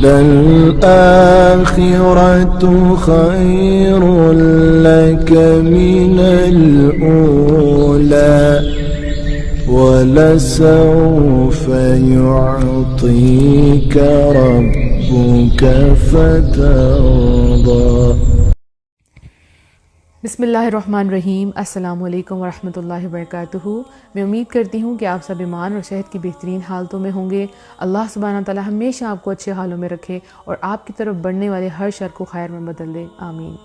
للآخرة خير لك من الأولى ولسوف يعطيك ربك فترضى۔ بسم اللہ الرحمن الرحیم۔ السلام علیکم ورحمۃ اللہ وبرکاتہ۔ میں امید کرتی ہوں کہ آپ سب ایمان اور صحت کی بہترین حالتوں میں ہوں گے۔ اللہ سبحانہ تعالی ہمیشہ آپ کو اچھے حالوں میں رکھے اور آپ کی طرف بڑھنے والے ہر شر کو خیر میں بدل دے، آمین۔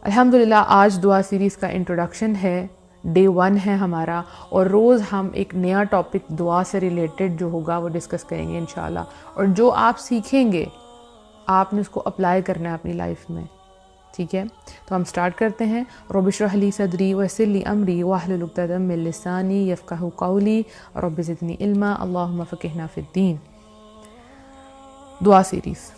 الحمدللہ آج دعا سیریز کا انٹروڈکشن ہے، ڈے 1 ہے ہمارا، اور روز ہم ایک نیا ٹاپک دعا سے ریلیٹڈ جو ہوگا وہ ڈسکس کریں گے انشاءاللہ، اور جو آپ سیکھیں گے آپ نے اس کو اپلائی کرنا ہے اپنی لائف میں، ٹھیک ہے؟ تو ہم سٹارٹ کرتے ہیں۔ رب اشرح لی صدری ویسر لی امری واحلل عقدۃ من لسانی یفقہوا قولی رب زدنی علما اللہم فقہنا فی الدین۔ دعا سیریز۔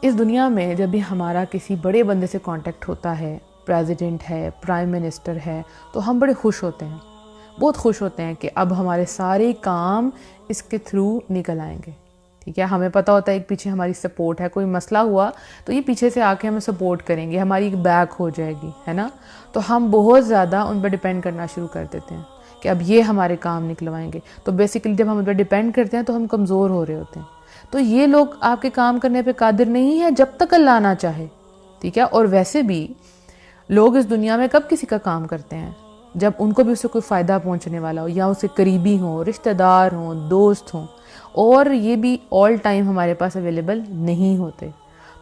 اس دنیا میں جب بھی ہمارا کسی بڑے بندے سے کانٹیکٹ ہوتا ہے، پریزیڈنٹ ہے، پرائم منسٹر ہے، تو ہم بڑے خوش ہوتے ہیں، بہت خوش ہوتے ہیں کہ اب ہمارے سارے کام اس کے تھرو نکل آئیں گے، ٹھیک ہے؟ ہمیں پتہ ہوتا ہے ایک پیچھے ہماری سپورٹ ہے، کوئی مسئلہ ہوا تو یہ پیچھے سے آ کے ہمیں سپورٹ کریں گے، ہماری ایک بیک ہو جائے گی، ہے نا؟ تو ہم بہت زیادہ ان پہ ڈیپینڈ کرنا شروع کر دیتے ہیں کہ اب یہ ہمارے کام نکلوائیں گے۔ تو بیسیکلی جب ہم ان پہ ڈیپینڈ کرتے ہیں تو ہم کمزور ہو رہے ہوتے ہیں۔ تو یہ لوگ آپ کے کام کرنے پہ قادر نہیں ہے جب تک اللہ نہ چاہے، ٹھیک ہے؟ اور ویسے بھی لوگ اس دنیا میں کب کسی کا کام کرتے ہیں؟ جب ان کو بھی اس سے کوئی فائدہ پہنچنے والا ہو، یا اسے قریبی ہوں، رشتہ دار ہوں، دوست ہوں، اور یہ بھی آل ٹائم ہمارے پاس اویلیبل نہیں ہوتے۔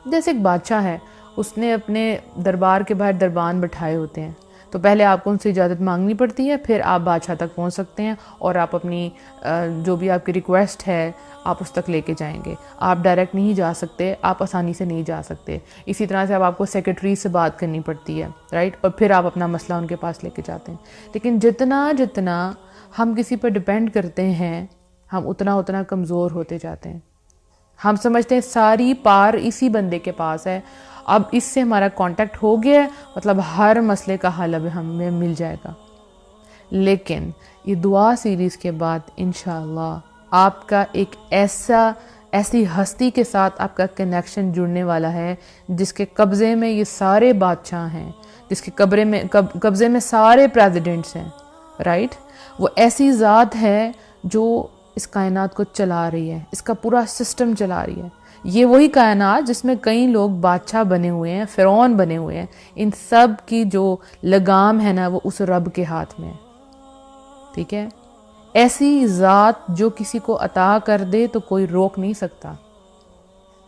جیسے ایک بادشاہ ہے، اس نے اپنے دربار کے باہر دربان بٹھائے ہوتے ہیں، تو پہلے آپ کو ان سے اجازت مانگنی پڑتی ہے، پھر آپ بادشاہ تک پہنچ سکتے ہیں اور آپ اپنی جو بھی آپ کی ریکویسٹ ہے آپ اس تک لے کے جائیں گے۔ آپ ڈائریکٹ نہیں جا سکتے، آپ آسانی سے نہیں جا سکتے۔ اسی طرح سے اب آپ کو سیکرٹری سے بات کرنی پڑتی ہے، رائٹ؟ اور پھر آپ اپنا مسئلہ ان کے پاس لے کے جاتے ہیں۔ لیکن جتنا ہم کسی پر ڈیپینڈ کرتے ہیں ہم اتنا کمزور ہوتے جاتے ہیں۔ ہم سمجھتے ہیں ساری پار اسی بندے کے پاس ہے، اب اس سے ہمارا کانٹیکٹ ہو گیا ہے مطلب ہر مسئلے کا حل اب ہمیں مل جائے گا۔ لیکن یہ دعا سیریز کے بعد انشاءاللہ آپ کا ایک ایسی ہستی کے ساتھ آپ کا کنیکشن جڑنے والا ہے جس کے قبضے میں یہ سارے بادشاہ ہیں، جس کے قبضے میں سارے پریزیڈنٹس ہیں، رائٹ؟ وہ ایسی ذات ہے جو اس کائنات کو چلا رہی ہے، اس کا پورا سسٹم چلا رہی ہے۔ یہ وہی کائنات جس میں کئی لوگ بادشاہ بنے ہوئے ہیں، فرعون بنے ہوئے ہیں، ان سب کی جو لگام ہے نا وہ اس رب کے ہاتھ میں ہے، ٹھیک ہے؟ ایسی ذات جو کسی کو عطا کر دے تو کوئی روک نہیں سکتا۔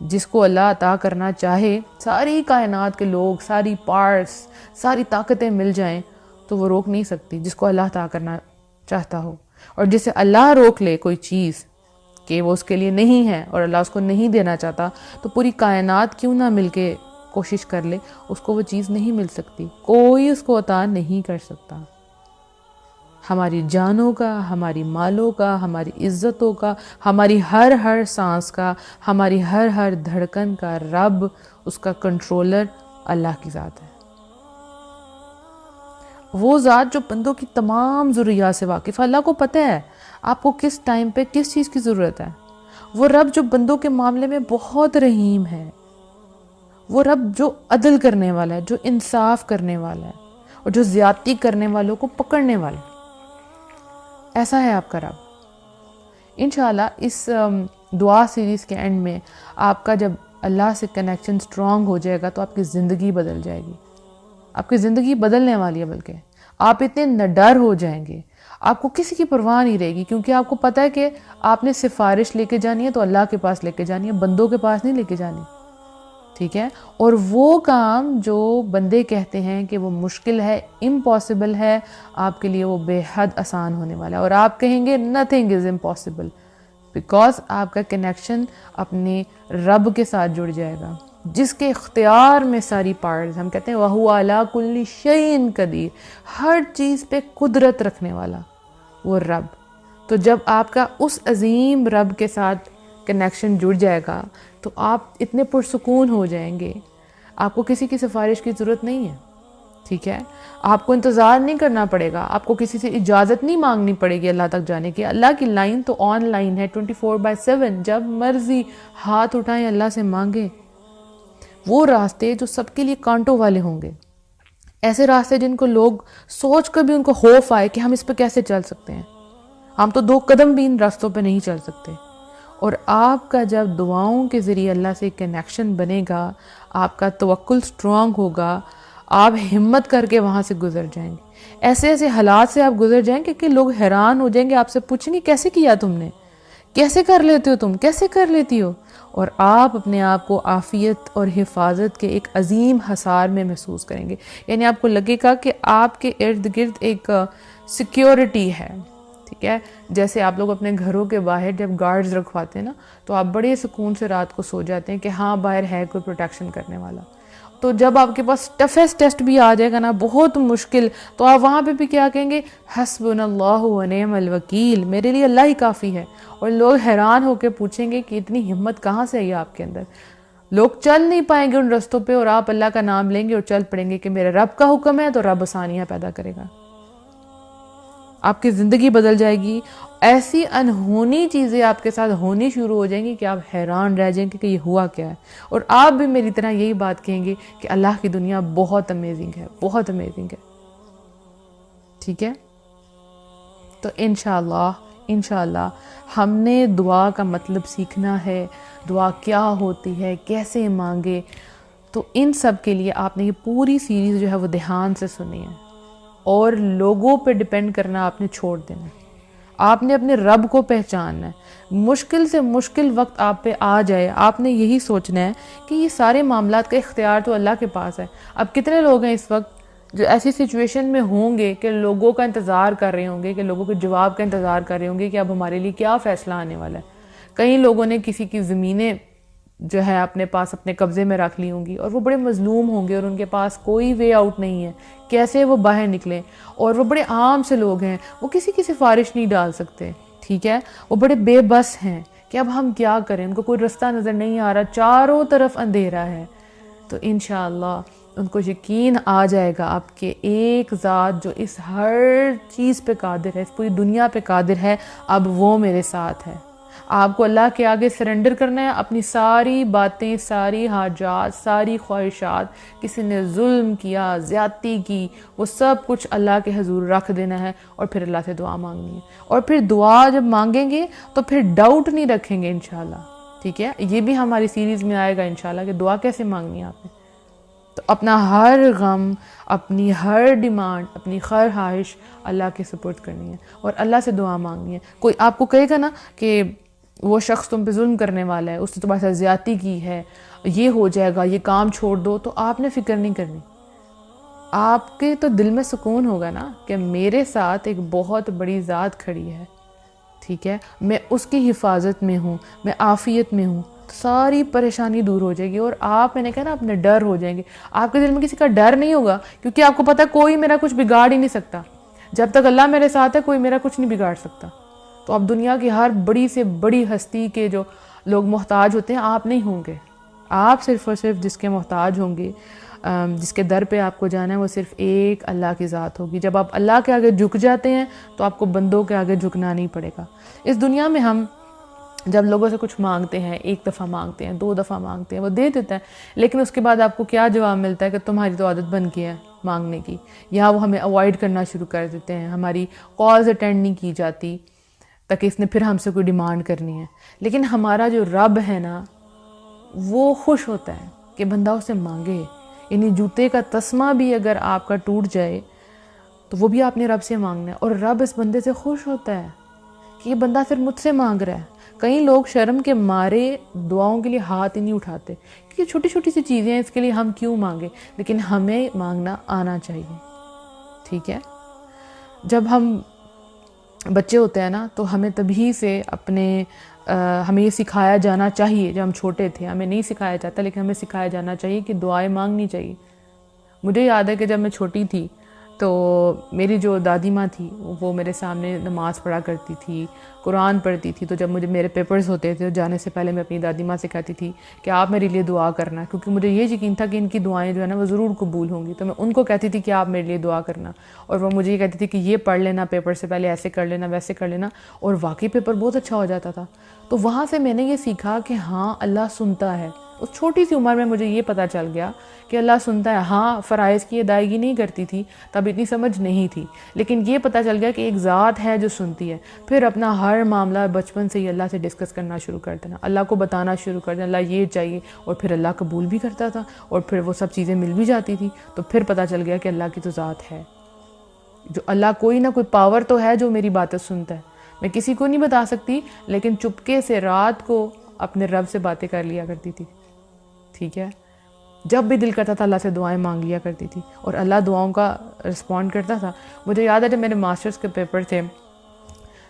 جس کو اللہ عطا کرنا چاہے، ساری کائنات کے لوگ، ساری پارٹس، ساری طاقتیں مل جائیں تو وہ روک نہیں سکتی جس کو اللہ عطا کرنا چاہتا ہو۔ اور جسے اللہ روک لے کوئی چیز کہ وہ اس کے لیے نہیں ہے اور اللہ اس کو نہیں دینا چاہتا، تو پوری کائنات کیوں نہ مل کے کوشش کر لے، اس کو وہ چیز نہیں مل سکتی، کوئی اس کو عطا نہیں کر سکتا۔ ہماری جانوں کا، ہماری مالوں کا، ہماری عزتوں کا، ہماری ہر سانس کا، ہماری ہر دھڑکن کا رب، اس کا کنٹرولر اللہ کی ذات ہے۔ وہ ذات جو بندوں کی تمام ضروریات سے واقف ہے۔ اللہ کو پتہ ہے آپ کو کس ٹائم پہ کس چیز کی ضرورت ہے۔ وہ رب جو بندوں کے معاملے میں بہت رحیم ہے، وہ رب جو عدل کرنے والا ہے، جو انصاف کرنے والا ہے، اور جو زیادتی کرنے والوں کو پکڑنے والا ہے، ایسا ہے آپ کا رب۔ انشاءاللہ اس دعا سیریز کے اینڈ میں آپ کا جب اللہ سے کنیکشن سٹرونگ ہو جائے گا تو آپ کی زندگی بدل جائے گی، آپ کی زندگی بدلنے والی ہے، بلکہ آپ اتنے نڈر ہو جائیں گے، آپ کو کسی کی پرواہ نہیں رہے گی، کیونکہ آپ کو پتہ ہے کہ آپ نے سفارش لے کے جانی ہے تو اللہ کے پاس لے کے جانی ہے، بندوں کے پاس نہیں لے کے جانی، ٹھیک ہے؟ اور وہ کام جو بندے کہتے ہیں کہ وہ مشکل ہے، امپاسبل ہے، آپ کے لیے وہ بے حد آسان ہونے والا ہے، اور آپ کہیں گے nothing is impossible، بیکاز آپ کا کنیکشن اپنے رب کے ساتھ جڑ جائے گا جس کے اختیار میں ساری پارٹس، ہم کہتے ہیں وَهُوَ عَلَىٰ كُلِّ شَيْءٍ قَدِيرٌ، ہر چیز پہ قدرت رکھنے والا وہ رب۔ تو جب آپ کا اس عظیم رب کے ساتھ کنیکشن جڑ جائے گا تو آپ اتنے پرسکون ہو جائیں گے، آپ کو کسی کی سفارش کی ضرورت نہیں ہے، ٹھیک ہے، آپ کو انتظار نہیں کرنا پڑے گا، آپ کو کسی سے اجازت نہیں مانگنی پڑے گی اللہ تک جانے کی۔ اللہ کی لائن تو آن لائن ہے 24/7، جب مرضی ہاتھ اٹھائیں اللہ سے مانگیں۔ وہ راستے جو سب کے لیے کانٹوں والے ہوں گے، ایسے راستے جن کو لوگ سوچ کر بھی ان کو خوف آئے کہ ہم اس پہ کیسے چل سکتے ہیں، ہم تو 2 قدم بھی ان راستوں پہ نہیں چل سکتے۔ اور آپ کا جب دعاؤں کے ذریعے اللہ سے کنیکشن بنے گا، آپ کا توکل سٹرونگ ہوگا، آپ ہمت کر کے وہاں سے گزر جائیں گے۔ ایسے ایسے حالات سے آپ گزر جائیں گے کہ لوگ حیران ہو جائیں گے، آپ سے پوچھیں گے کیسے کیا تم نے، کیسے کر لیتے ہو تم، کیسے کر لیتی ہو؟ اور آپ اپنے آپ کو عافیت اور حفاظت کے ایک عظیم حصار میں محسوس کریں گے، یعنی آپ کو لگے گا کہ آپ کے ارد گرد ایک سیکیورٹی ہے، ٹھیک ہے؟ جیسے آپ لوگ اپنے گھروں کے باہر جب گارڈز رکھواتے ہیں نا، تو آپ بڑے سکون سے رات کو سو جاتے ہیں کہ ہاں باہر ہے کوئی پروٹیکشن کرنے والا۔ تو جب آپ کے پاس ٹفیسٹ ٹیسٹ بھی آ جائے گا نا، بہت مشکل، تو آپ وہاں پہ بھی کیا کہیں گے؟ حسبنا اللہ و نعم الوکیل، میرے لیے اللہ ہی کافی ہے۔ اور لوگ حیران ہو کے پوچھیں گے کہ اتنی ہمت کہاں سے آئی آپ کے اندر؟ لوگ چل نہیں پائیں گے ان رستوں پہ، اور آپ اللہ کا نام لیں گے اور چل پڑیں گے کہ میرے رب کا حکم ہے تو رب آسانیاں پیدا کرے گا۔ آپ کی زندگی بدل جائے گی، ایسی انہونی چیزیں آپ کے ساتھ ہونی شروع ہو جائیں گی کہ آپ حیران رہ جائیں گے کہ یہ ہوا کیا ہے۔ اور آپ بھی میری طرح یہی بات کہیں گے کہ اللہ کی دنیا بہت امیزنگ ہے، بہت امیزنگ ہے، ٹھیک ہے؟ تو انشاءاللہ ہم نے دعا کا مطلب سیکھنا ہے، دعا کیا ہوتی ہے، کیسے مانگے۔ تو ان سب کے لیے آپ نے یہ پوری سیریز جو ہے وہ دھیان سے سنی ہے، اور لوگوں پہ ڈیپینڈ کرنا آپ نے چھوڑ دینا ہے۔ آپ نے اپنے رب کو پہچاننا ہے۔ مشکل سے مشکل وقت آپ پہ آ جائے، آپ نے یہی سوچنا ہے کہ یہ سارے معاملات کا اختیار تو اللہ کے پاس ہے۔ اب کتنے لوگ ہیں اس وقت جو ایسی سچویشن میں ہوں گے کہ لوگوں کا انتظار کر رہے ہوں گے، کہ لوگوں کے جواب کا انتظار کر رہے ہوں گے کہ اب ہمارے لیے کیا فیصلہ آنے والا ہے۔ کئی لوگوں نے کسی کی زمینیں جو ہے اپنے پاس اپنے قبضے میں رکھ لی ہوں گی، اور وہ بڑے مظلوم ہوں گے اور ان کے پاس کوئی وے آؤٹ نہیں ہے، کیسے وہ باہر نکلیں۔ اور وہ بڑے عام سے لوگ ہیں، وہ کسی کی سفارش نہیں ڈال سکتے، ٹھیک ہے؟ وہ بڑے بے بس ہیں کہ اب ہم کیا کریں، ان کو کوئی رستہ نظر نہیں آ رہا، چاروں طرف اندھیرا ہے۔ تو انشاءاللہ ان کو یقین آ جائے گا آپ کے ایک ذات جو اس ہر چیز پہ قادر ہے، اس پوری دنیا پہ قادر ہے، اب وہ میرے ساتھ ہے۔ آپ کو اللہ کے آگے سرنڈر کرنا ہے، اپنی ساری باتیں، ساری حاجات، ساری خواہشات، کسی نے ظلم کیا، زیادتی کی، وہ سب کچھ اللہ کے حضور رکھ دینا ہے، اور پھر اللہ سے دعا مانگنی ہے۔ اور پھر دعا جب مانگیں گے تو پھر ڈاؤٹ نہیں رکھیں گے انشاءاللہ، ٹھیک ہے؟ یہ بھی ہماری سیریز میں آئے گا انشاءاللہ کہ دعا کیسے مانگنی ہے آپ نے۔ تو اپنا ہر غم، اپنی ہر ڈیمانڈ، اپنی ہر خواہش اللہ کے سپرد کرنی ہے، اور اللہ سے دعا مانگنی ہے۔ کوئی آپ کو کہے گا نا کہ وہ شخص تم پہ ظلم کرنے والا ہے، اس نے تمہارے ساتھ زیادتی کی ہے، یہ ہو جائے گا، یہ کام چھوڑ دو، تو آپ نے فکر نہیں کرنی۔ آپ کے تو دل میں سکون ہوگا نا کہ میرے ساتھ ایک بہت بڑی ذات کھڑی ہے، ٹھیک ہے؟ میں اس کی حفاظت میں ہوں، میں عافیت میں ہوں، ساری پریشانی دور ہو جائے گی۔ اور آپ، میں نے کہا نا، اپنے ڈر ہو جائیں گے، آپ کے دل میں کسی کا ڈر نہیں ہوگا، کیونکہ آپ کو پتہ ہے کوئی میرا کچھ بگاڑ ہی نہیں سکتا۔ جب تک اللہ میرے ساتھ ہے کوئی میرا کچھ نہیں بگاڑ سکتا۔ تو اب دنیا کی ہر بڑی سے بڑی ہستی کے جو لوگ محتاج ہوتے ہیں، آپ نہیں ہوں گے۔ آپ صرف اور صرف جس کے محتاج ہوں گے، جس کے در پہ آپ کو جانا ہے، وہ صرف ایک اللہ کی ذات ہوگی۔ جب آپ اللہ کے آگے جھک جاتے ہیں تو آپ کو بندوں کے آگے جھکنا نہیں پڑے گا۔ اس دنیا میں ہم جب لوگوں سے کچھ مانگتے ہیں، 1 دفعہ مانگتے ہیں، 2 دفعہ مانگتے ہیں، وہ دے دیتا ہے، لیکن اس کے بعد آپ کو کیا جواب ملتا ہے کہ تمہاری تو عادت بن گئی ہے مانگنے کی، یا وہ ہمیں اوائڈ کرنا شروع کر دیتے ہیں، ہماری کالز اٹینڈ نہیں کی جاتی تاکہ اس نے پھر ہم سے کوئی ڈیمانڈ کرنی ہے۔ لیکن ہمارا جو رب ہے نا، وہ خوش ہوتا ہے کہ بندہ اسے مانگے، یعنی جوتے کا تسمہ بھی اگر آپ کا ٹوٹ جائے تو وہ بھی آپ نے رب سے مانگنا ہے، اور رب اس بندے سے خوش ہوتا ہے کہ یہ بندہ صرف مجھ سے مانگ رہا ہے۔ کئی لوگ شرم کے مارے دعاؤں کے لیے ہاتھ ہی نہیں اٹھاتے کہ یہ چھوٹی چھوٹی سی چیزیں ہیں، اس کے لیے ہم کیوں مانگے، لیکن ہمیں مانگنا آنا چاہیے، ٹھیک ہے؟ جب ہم بچے ہوتے ہیں نا تو ہمیں تبھی سے ہمیں یہ سکھایا جانا چاہیے، جب ہم چھوٹے تھے ہمیں نہیں سکھایا جاتا، لیکن ہمیں سکھایا جانا چاہیے کہ دعائیں مانگنی چاہیے۔ مجھے یاد ہے کہ جب میں چھوٹی تھی تو میری جو دادی ماں تھی وہ میرے سامنے نماز پڑھا کرتی تھی، قرآن پڑھتی تھی. تو جب مجھے میرے پیپرز ہوتے تھے تو جانے سے پہلے میں اپنی دادی ماں سے کہتی تھی کہ آپ میرے لیے دعا کرنا، کیونکہ مجھے یہ یقین تھا کہ ان کی دعائیں جو ہے نا وہ ضرور قبول ہوں گی. تو میں ان کو کہتی تھی کہ آپ میرے لیے دعا کرنا، اور وہ مجھے یہ کہتی تھی کہ یہ پڑھ لینا پیپر سے پہلے، ایسے کر لینا ویسے کر لینا، اور واقعی پیپر بہت اچھا ہو جاتا تھا. تو وہاں سے میں نے یہ سیکھا کہ ہاں اللہ سنتا ہے. اس چھوٹی سی عمر میں مجھے یہ پتہ چل گیا کہ اللہ سنتا ہے. ہاں فرائض کی ادائیگی نہیں کرتی تھی تب، اتنی سمجھ نہیں تھی، لیکن یہ پتہ چل گیا کہ ایک ذات ہے جو سنتی ہے. پھر اپنا ہر معاملہ بچپن سے ہی اللہ سے ڈسکس کرنا شروع کر دینا، اللہ کو بتانا شروع کر دینا اللہ یہ چاہیے، اور پھر اللہ قبول بھی کرتا تھا، اور پھر وہ سب چیزیں مل بھی جاتی تھی. تو پھر پتہ چل گیا کہ اللہ کی تو ذات ہے، جو اللہ کوئی نہ کوئی پاور تو ہے جو میری باتیں سنتا ہے. میں کسی کو نہیں بتا سکتی، لیکن چپکے سے رات کو اپنے رب سے باتیں کر لیا کرتی تھی. ٹھیک ہے، جب بھی دل کرتا تھا اللہ سے دعائیں مانگ لیا کرتی تھی، اور اللہ دعاؤں کا رسپونڈ کرتا تھا. مجھے یاد ہے جب میرے ماسٹرز کے پیپر تھے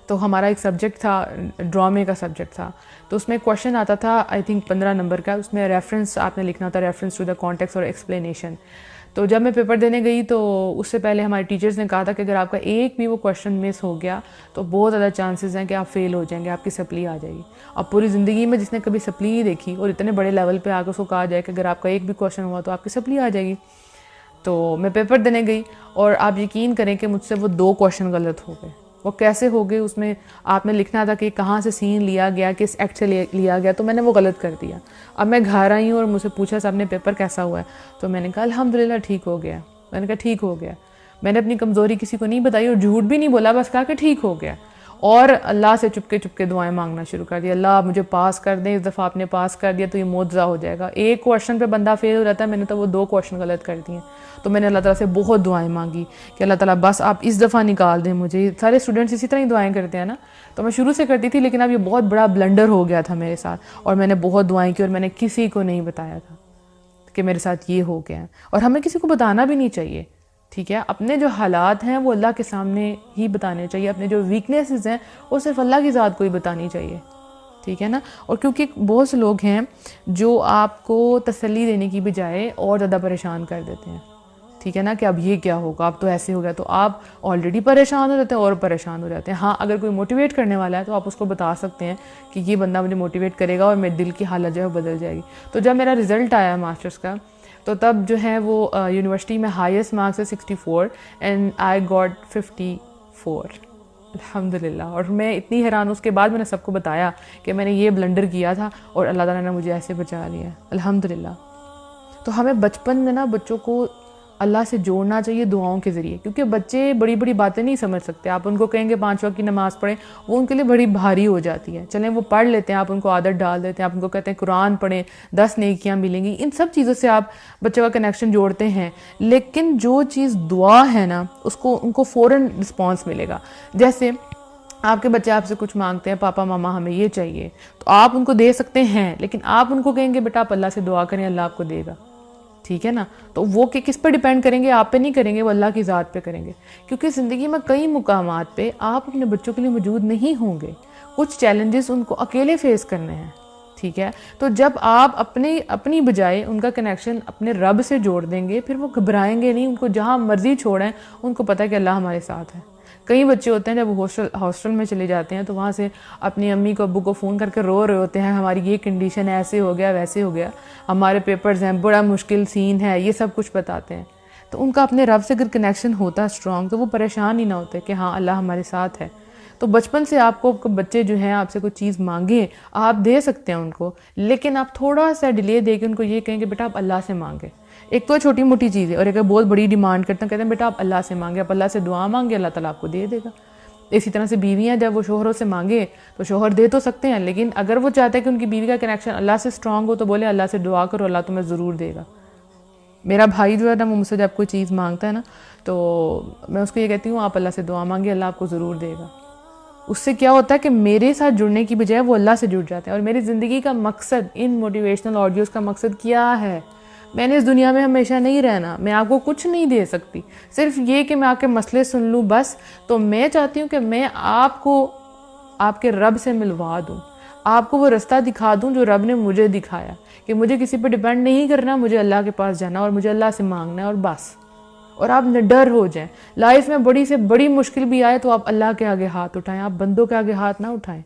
تو ہمارا ایک سبجیکٹ تھا، ڈرامے کا سبجیکٹ تھا. تو اس میں کویشچن آتا تھا آئی تھنک 15 نمبر کا. اس میں ریفرنس آپ نے لکھنا تھا، ریفرنس ٹو دا کانٹیکسٹ اور ایکسپلینیشن. تو جب میں پیپر دینے گئی تو اس سے پہلے ہمارے ٹیچرز نے کہا تھا کہ اگر آپ کا ایک بھی وہ کویشچن مس ہو گیا تو بہت زیادہ چانسز ہیں کہ آپ فیل ہو جائیں گے، آپ کی سپلی آ جائے گی. اب پوری زندگی میں جس نے کبھی سپلی نہیں دیکھی اور اتنے بڑے لیول پہ آ کے اس کو کہا جائے کہ اگر آپ کا ایک بھی کویشچن ہوا تو آپ کی سپلی آ جائے گی. تو میں پیپر دینے گئی اور آپ یقین کریں کہ مجھ سے وہ 2 کویشچن غلط ہو گئے. وہ کیسے ہو گئے؟ اس میں آپ نے لکھنا تھا کہ کہاں سے سین لیا گیا، کس ایکٹ سے لیا گیا، تو میں نے وہ غلط کر دیا. اب میں گھر آئی ہوں اور مجھ سے پوچھا صاحب نے پیپر کیسا ہوا ہے، تو میں نے کہا الحمدللہ ٹھیک ہو گیا. میں نے کہا ٹھیک ہو گیا. میں نے اپنی کمزوری کسی کو نہیں بتائی اور جھوٹ بھی نہیں بولا، بس کہا کہ ٹھیک ہو گیا. اور اللہ سے چپکے دعائیں مانگنا شروع کر دیا، اللہ آپ مجھے پاس کر دیں، اس دفعہ آپ نے پاس کر دیا تو یہ معجزہ ہو جائے گا. ایک کویشچن پہ بندہ فیل ہو جاتا ہے، میں نے تو وہ 2 کویشچن غلط کر دیے. تو میں نے اللہ تعالیٰ سے بہت دعائیں مانگی کہ اللہ تعالیٰ بس آپ اس دفعہ نکال دیں مجھے. سارے اسٹوڈنٹس اسی طرح ہی دعائیں کرتے ہیں نا، تو میں شروع سے کرتی تھی، لیکن اب یہ بہت بڑا بلنڈر ہو گیا تھا میرے ساتھ، اور میں نے بہت دعائیں کی اور میں نے کسی کو نہیں بتایا تھا کہ میرے ساتھ یہ ہو گیا. اور ہمیں کسی کو بتانا بھی نہیں چاہیے. ٹھیک ہے، اپنے جو حالات ہیں وہ اللہ کے سامنے ہی بتانے چاہیے، اپنے جو ویکنیسز ہیں وہ صرف اللہ کی ذات کو ہی بتانی چاہیے. ٹھیک ہے نا. اور کیونکہ بہت سے لوگ ہیں جو آپ کو تسلی دینے کی بجائے اور زیادہ پریشان کر دیتے ہیں. ٹھیک ہے نا، کہ اب یہ کیا ہوگا، اب تو ایسے ہو گیا، تو آپ آلریڈی پریشان ہو جاتے ہیں اور پریشان ہو جاتے ہیں. ہاں اگر کوئی موٹیویٹ کرنے والا ہے تو آپ اس کو بتا سکتے ہیں کہ یہ بندہ مجھے موٹیویٹ کرے گا اور میرے دل کی حالت جو ہے بدل جائے گی. تو جب میرا رزلٹ آیا ماسٹرز کا تو تب جو ہے وہ یونیورسٹی میں ہائیسٹ مارکس ہے 64 اینڈ آئی گاٹ 54 الحمدللہ. اور میں اتنی حیران ہوں، اس کے بعد میں نے سب کو بتایا کہ میں نے یہ بلنڈر کیا تھا اور اللہ تعالیٰ نے مجھے ایسے بچا لیا الحمدللہ. تو ہمیں بچپن میں نا بچوں کو اللہ سے جوڑنا چاہیے دعاؤں کے ذریعے، کیونکہ بچے بڑی بڑی باتیں نہیں سمجھ سکتے. آپ ان کو کہیں گے 5 وقت کی نماز پڑھیں، وہ ان کے لیے بڑی بھاری ہو جاتی ہے. چلیں وہ پڑھ لیتے ہیں، آپ ان کو عادت ڈال دیتے ہیں، آپ ان کو کہتے ہیں قرآن پڑھیں 10 نیکیاں ملیں گی. ان سب چیزوں سے آپ بچوں کا کنیکشن جوڑتے ہیں، لیکن جو چیز دعا ہے نا اس کو ان کو فوراً رسپانس ملے گا. جیسے آپ کے بچے آپ سے کچھ مانگتے ہیں، پاپا ماما ہمیں یہ چاہیے، تو آپ ان کو دے سکتے ہیں، لیکن آپ ان کو کہیں گے بیٹا آپ اللہ سے دعا کریں، اللہ آپ کو دے گا. ٹھیک ہے نا. تو وہ کہ کس پہ ڈیپینڈ کریں گے؟ آپ پہ نہیں کریں گے، وہ اللہ کی ذات پہ کریں گے. کیونکہ زندگی میں کئی مقامات پہ آپ اپنے بچوں کے لیے موجود نہیں ہوں گے، کچھ چیلنجز ان کو اکیلے فیس کرنے ہیں. ٹھیک ہے، تو جب آپ اپنی بجائے ان کا کنیکشن اپنے رب سے جوڑ دیں گے، پھر وہ گھبرائیں گے نہیں. ان کو جہاں مرضی چھوڑیں، ان کو پتہ ہے کہ اللہ ہمارے ساتھ ہے. کئی بچے ہوتے ہیں جب وہ ہاسٹل میں چلے جاتے ہیں تو وہاں سے اپنی امی کو ابو کو فون کر کے رو رہے ہوتے ہیں، ہماری یہ کنڈیشن ہے، ایسے ہو گیا ویسے ہو گیا، ہمارے پیپرز ہیں، بڑا مشکل سین ہے، یہ سب کچھ بتاتے ہیں. تو ان کا اپنے رب سے اگر کنیکشن ہوتا اسٹرانگ تو وہ پریشان ہی نہ ہوتے کہ ہاں اللہ ہمارے ساتھ ہے. تو بچپن سے آپ کو بچے جو ہیں آپ سے کوئی چیز مانگیں، آپ دے سکتے ہیں ان کو، لیکن آپ تھوڑا سا ڈیلے دے کے ان کو یہ کہیں کہ بیٹا آپ اللہ سے مانگیں. ایک تو چھوٹی موٹی چیز ہے، اور ایک بہت بڑی ڈیمانڈ کرتے ہیں، کہتے ہیں بیٹا آپ اللہ سے مانگیں، آپ اللہ سے دعا مانگے، اللہ تعالیٰ آپ کو دے دے گا. اسی طرح سے بیویاں جب وہ شوہروں سے مانگے تو شوہر دے تو سکتے ہیں، لیکن اگر وہ چاہتے ہیں کہ ان کی بیوی کا کنیکشن اللہ سے اسٹرانگ ہو تو بولے اللہ سے دعا کرو، اللہ تمہیں ضرور دے گا. میرا بھائی جو ہے نا وہ مجھ سے جب کوئی چیز مانگتا ہے نا تو میں اس کو یہ کہتی ہوں آپ اللہ سے دعا مانگے، اللہ آپ کو ضرور دے گا. اس سے کیا ہوتا ہے کہ میرے ساتھ جڑنے کی بجائے وہ اللہ سے جڑ جاتے ہیں. اور میری زندگی کا مقصد ان موٹیویشنل آڈیوز کا مقصد کیا ہے؟ میں نے اس دنیا میں ہمیشہ نہیں رہنا، میں آپ کو کچھ نہیں دے سکتی، صرف یہ کہ میں آپ کے مسئلے سن لوں بس. تو میں چاہتی ہوں کہ میں آپ کو آپ کے رب سے ملوا دوں، آپ کو وہ رستہ دکھا دوں جو رب نے مجھے دکھایا، کہ مجھے کسی پہ ڈیپینڈ نہیں کرنا، مجھے اللہ کے پاس جانا اور مجھے اللہ سے مانگنا ہے اور بس. اور آپ نڈر ہو جائیں. لائف میں بڑی سے بڑی مشکل بھی آئے تو آپ اللہ کے آگے ہاتھ اٹھائیں, آپ بندوں کے آگے ہاتھ نہ اٹھائیں.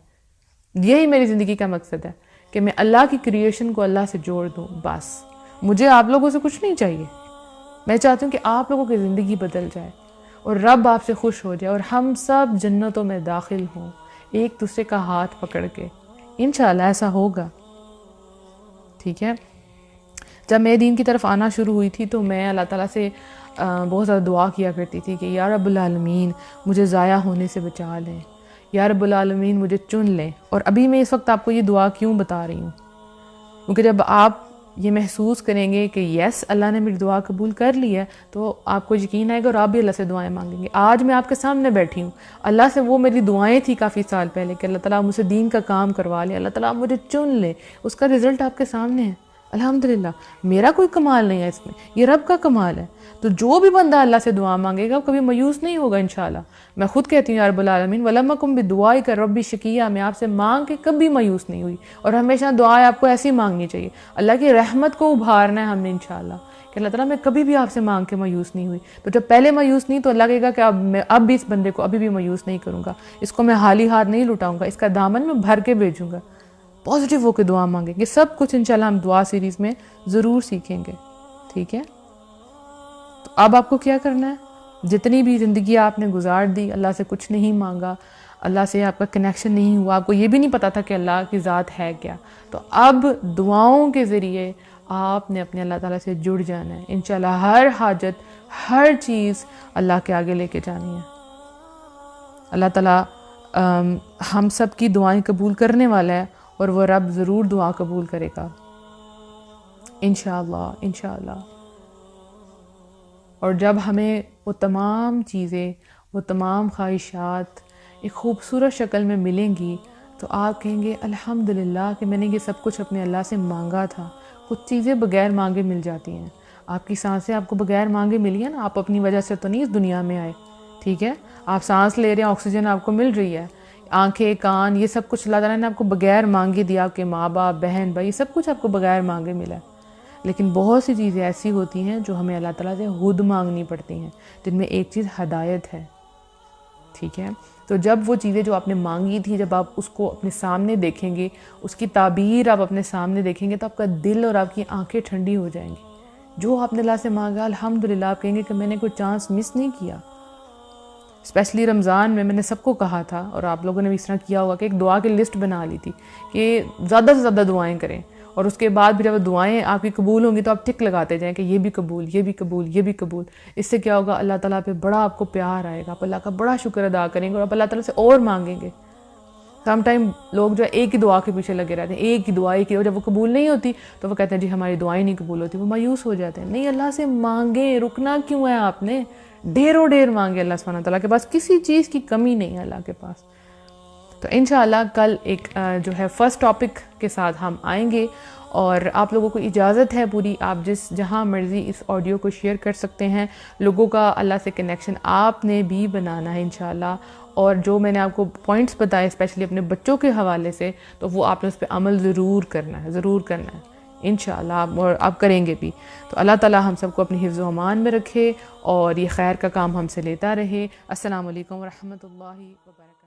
یہی میری زندگی کا مقصد ہے کہ میں اللہ کی کریشن کو اللہ سے جوڑ دوں. بس مجھے آپ لوگوں سے کچھ نہیں چاہیے. میں چاہتی ہوں کہ آپ لوگوں کی زندگی بدل جائے اور رب آپ سے خوش ہو جائے اور ہم سب جنتوں میں داخل ہوں ایک دوسرے کا ہاتھ پکڑ کے. انشاءاللہ ایسا ہوگا. ٹھیک ہے. جب میں دین کی طرف آنا شروع ہوئی تھی تو میں اللہ تعالیٰ سے بہت زیادہ دعا کیا کرتی تھی کہ یا رب العالمین مجھے ضائع ہونے سے بچا لیں, یا رب العالمین مجھے چن لیں. اور ابھی میں اس وقت آپ کو یہ دعا کیوں بتا رہی ہوں, کیونکہ جب آپ یہ محسوس کریں گے کہ یس اللہ نے میری دعا قبول کر لی ہے تو آپ کو یقین آئے گا اور آپ بھی اللہ سے دعائیں مانگیں گے. آج میں آپ کے سامنے بیٹھی ہوں, اللہ سے وہ میری دعائیں تھی کافی سال پہلے کہ اللہ تعالیٰ مجھ سے دین کا کام کروا لیں, اللہ تعالیٰ مجھے چن لیں. اس کا رزلٹ آپ کے سامنے ہے الحمدللہ. میرا کوئی کمال نہیں ہے اس میں, یہ رب کا کمال ہے. تو جو بھی بندہ اللہ سے دعا مانگے گا کبھی مایوس نہیں ہوگا انشاءاللہ. میں خود کہتی ہوں یا رب العالمین وَلَمْ أَكُنْ بِدُعَائِكَ رَبِّ شَقِيًّا, میں آپ سے مانگ کے کبھی مایوس نہیں ہوئی. اور ہمیشہ دعائیں آپ کو ایسی مانگنی چاہیے. اللہ کی رحمت کو ابھارنا ہے ہم نے انشاءاللہ کہ اللہ تعالیٰ میں کبھی بھی آپ سے مانگ کے مایوس نہیں ہوئی. تو جب پہلے مایوس نہیں تو اللہ کہے گا کہ اب بھی اس بندے کو ابھی بھی مایوس نہیں کروں گا, اس کو میں خالی ہاتھ نہیں لٹاؤں گا, اس کا دامن میں بھر کے بھیجوں گا. پازیٹیو ہو کے دعا مانگیں گے. سب کچھ انشاءاللہ ہم دعا سیریز میں ضرور سیکھیں گے. ٹھیک ہے. تو اب آپ کو کیا کرنا ہے, جتنی بھی زندگی آپ نے گزار دی اللہ سے کچھ نہیں مانگا, اللہ سے آپ کا کنیکشن نہیں ہوا, آپ کو یہ بھی نہیں پتا تھا کہ اللہ کی ذات ہے کیا, تو اب دعاؤں کے ذریعے آپ نے اپنے اللہ تعالیٰ سے جڑ جانا ہے. انشاءاللہ ہر حاجت ہر چیز اللہ کے آگے لے کے جانی ہے. اللہ تعالیٰ ہم سب کی دعائیں قبول کرنے والا ہے اور وہ رب ضرور دعا قبول کرے گا انشاءاللہ انشاءاللہ. اور جب ہمیں وہ تمام چیزیں, وہ تمام خواہشات ایک خوبصورت شکل میں ملیں گی تو آپ کہیں گے الحمدللہ کہ میں نے یہ سب کچھ اپنے اللہ سے مانگا تھا. کچھ چیزیں بغیر مانگے مل جاتی ہیں. آپ کی سانسیں آپ کو بغیر مانگے ملی ہیں نا, آپ اپنی وجہ سے تو نہیں اس دنیا میں آئے. ٹھیک ہے. آپ سانس لے رہے ہیں, آکسیجن آپ کو مل رہی ہے, آنکھیں کان یہ سب کچھ اللہ تعالیٰ نے آپ کو بغیر مانگے دیا. آپ کے ماں باپ بہن بھائی سب کچھ آپ کو بغیر مانگے ملا ہے. لیکن بہت سی چیزیں ایسی ہوتی ہیں جو ہمیں اللہ تعالیٰ سے خود مانگنی پڑتی ہیں, جن میں ایک چیز ہدایت ہے. ٹھیک ہے. تو جب وہ چیزیں جو آپ نے مانگی تھی جب آپ اس کو اپنے سامنے دیکھیں گے, اس کی تعبیر آپ اپنے سامنے دیکھیں گے تو آپ کا دل اور آپ کی آنکھیں ٹھنڈی ہو جائیں گی. جو آپ نے اللہ سے مانگا الحمدللہ آپ کہیں گے کہ میں نے کوئی چانس مس نہیں کیا. اسپیشلی رمضان میں نے سب کو کہا تھا اور آپ لوگوں نے بھی اس طرح کیا ہوگا کہ ایک دعا کی لسٹ بنا لی تھی کہ زیادہ سے زیادہ دعائیں کریں, اور اس کے بعد بھی جب دعائیں آپ کی قبول ہوں گی تو آپ ٹک لگاتے جائیں کہ یہ بھی قبول, یہ بھی قبول, یہ بھی قبول. اس سے کیا ہوگا, اللہ تعالیٰ پہ بڑا آپ کو پیار آئے گا, آپ اللہ کا بڑا شکر ادا کریں گے اور آپ اللہ تعالیٰ سے اور مانگیں گے. سم ٹائم لوگ جو ہے ایک ہی دعا کے پیچھے لگے رہتے ہیں, ایک ہی دعا, ایک ہی, اور جب وہ قبول نہیں ہوتی تو وہ کہتے ہیں جی ہماری دعائیں نہیں قبول ہوتی, وہ مایوس ہو جاتے ہیں. نہیں, اللہ سے مانگیں, رکنا کیوں ہے آپ نے, ڈھیروں ڈھیر مانگے. اللہ سبحانہ تعالیٰ کے پاس کسی چیز کی کمی نہیں ہے اللہ کے پاس. تو انشاءاللہ کل ایک جو ہے فرسٹ ٹاپک کے ساتھ ہم آئیں گے, اور آپ لوگوں کو اجازت ہے پوری, آپ جہاں مرضی اس آڈیو کو شیئر کر سکتے ہیں. لوگوں کا اللہ سے کنیکشن آپ نے بھی بنانا ہے انشاءاللہ, اور جو میں نے آپ کو پوائنٹس بتائے اسپیشلی اپنے بچوں کے حوالے سے, تو وہ آپ نے اس پہ عمل ضرور کرنا ہے, ضرور کرنا ہے انشاءاللہ, اور آپ کریں گے بھی. تو اللہ تعالیٰ ہم سب کو اپنی حفظ و امان میں رکھے اور یہ خیر کا کام ہم سے لیتا رہے. السلام علیکم ورحمۃ اللہ وبرکاتہ.